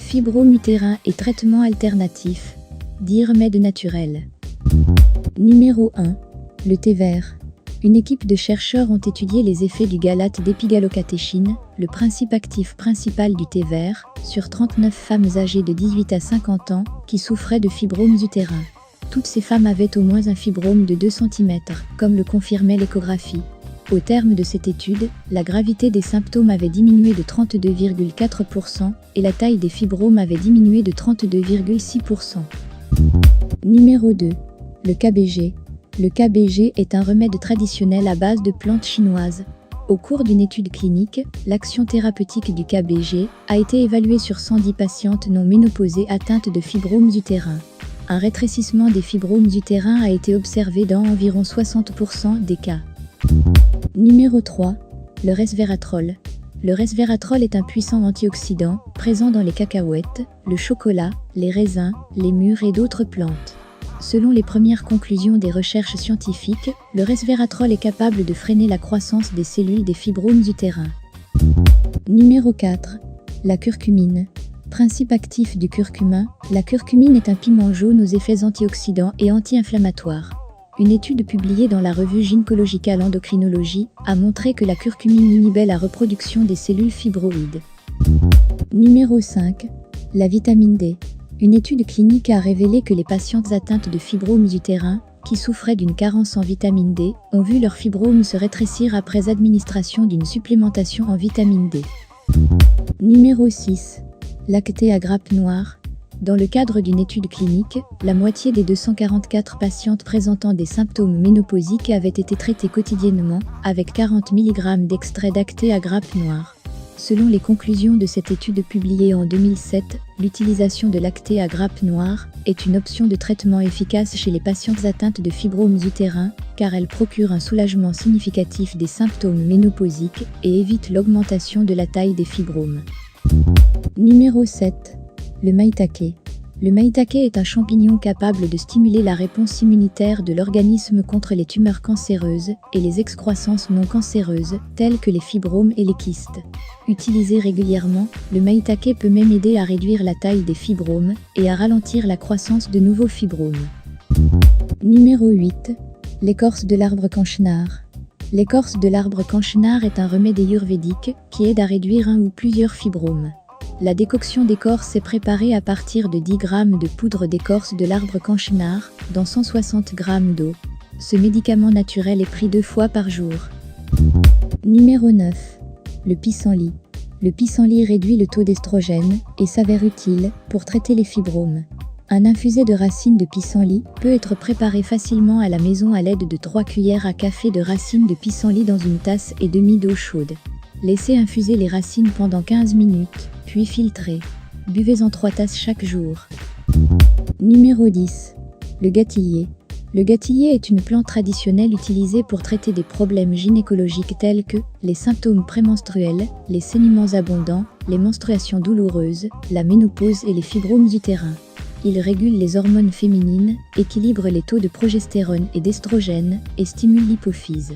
Fibrome utérin et traitement alternatif. 10 remèdes naturels. Numéro 1. Le thé vert. Une équipe de chercheurs ont étudié les effets du galates d'épigalocatéchine, le principe actif principal du thé vert, sur 39 femmes âgées de 18 à 50 ans qui souffraient de fibromes utérins. Toutes ces femmes avaient au moins un fibrome de 2 cm, comme le confirmait l'échographie. Au terme de cette étude, la gravité des symptômes avait diminué de 32,4% et la taille des fibromes avait diminué de 32,6%. Numéro 2. Le KBG. Le KBG est un remède traditionnel à base de plantes chinoises. Au cours d'une étude clinique, l'action thérapeutique du KBG a été évaluée sur 110 patientes non ménopausées atteintes de fibromes utérins. Un rétrécissement des fibromes utérins a été observé dans environ 60% des cas. Numéro 3. Le resveratrol. Le resveratrol est un puissant antioxydant présent dans les cacahuètes, le chocolat, les raisins, les mûres et d'autres plantes. Selon les premières conclusions des recherches scientifiques, le resveratrol est capable de freiner la croissance des cellules des fibromes utérins. Numéro 4. La curcumine. Principe actif du curcuma, la curcumine est un piment jaune aux effets antioxydants et anti-inflammatoires. Une étude publiée dans la revue Gynecological Endocrinology a montré que la curcumine inhibait la reproduction des cellules fibroïdes. Numéro 5. La vitamine D. Une étude clinique a révélé que les patientes atteintes de fibromes utérins, qui souffraient d'une carence en vitamine D, ont vu leurs fibromes se rétrécir après administration d'une supplémentation en vitamine D. Numéro 6. Lactée à grappes noires. Dans le cadre d'une étude clinique, la moitié des 244 patientes présentant des symptômes ménopausiques avaient été traitées quotidiennement avec 40 mg d'extrait lacté à grappes noires. Selon les conclusions de cette étude publiée en 2007, l'utilisation de lacté à grappes noires est une option de traitement efficace chez les patientes atteintes de fibromes utérins, car elle procure un soulagement significatif des symptômes ménopausiques et évite l'augmentation de la taille des fibromes. Numéro 7. Le maïtake. Le maïtake est un champignon capable de stimuler la réponse immunitaire de l'organisme contre les tumeurs cancéreuses et les excroissances non cancéreuses, telles que les fibromes et les kystes. Utilisé régulièrement, le maïtake peut même aider à réduire la taille des fibromes et à ralentir la croissance de nouveaux fibromes. Numéro 8. L'écorce de l'arbre canchenard. L'écorce de l'arbre canchenard est un remède ayurvédique qui aide à réduire un ou plusieurs fibromes. La décoction d'écorce est préparée à partir de 10 g de poudre d'écorce de l'arbre canchenard dans 160 g d'eau. Ce médicament naturel est pris 2 fois par jour. Numéro 9. Le pissenlit. Le pissenlit réduit le taux d'estrogène et s'avère utile pour traiter les fibromes. Un infusé de racines de pissenlit peut être préparé facilement à la maison à l'aide de 3 cuillères à café de racines de pissenlit dans une tasse et demie d'eau chaude. Laissez infuser les racines pendant 15 minutes, puis filtrez. Buvez-en 3 tasses chaque jour. Numéro 10. Le gâtillier. Le gâtillier est une plante traditionnelle utilisée pour traiter des problèmes gynécologiques tels que les symptômes prémenstruels, les saignements abondants, les menstruations douloureuses, la ménopause et les fibromes utérins. Il régule les hormones féminines, équilibre les taux de progestérone et d'estrogène et stimule l'hypophyse.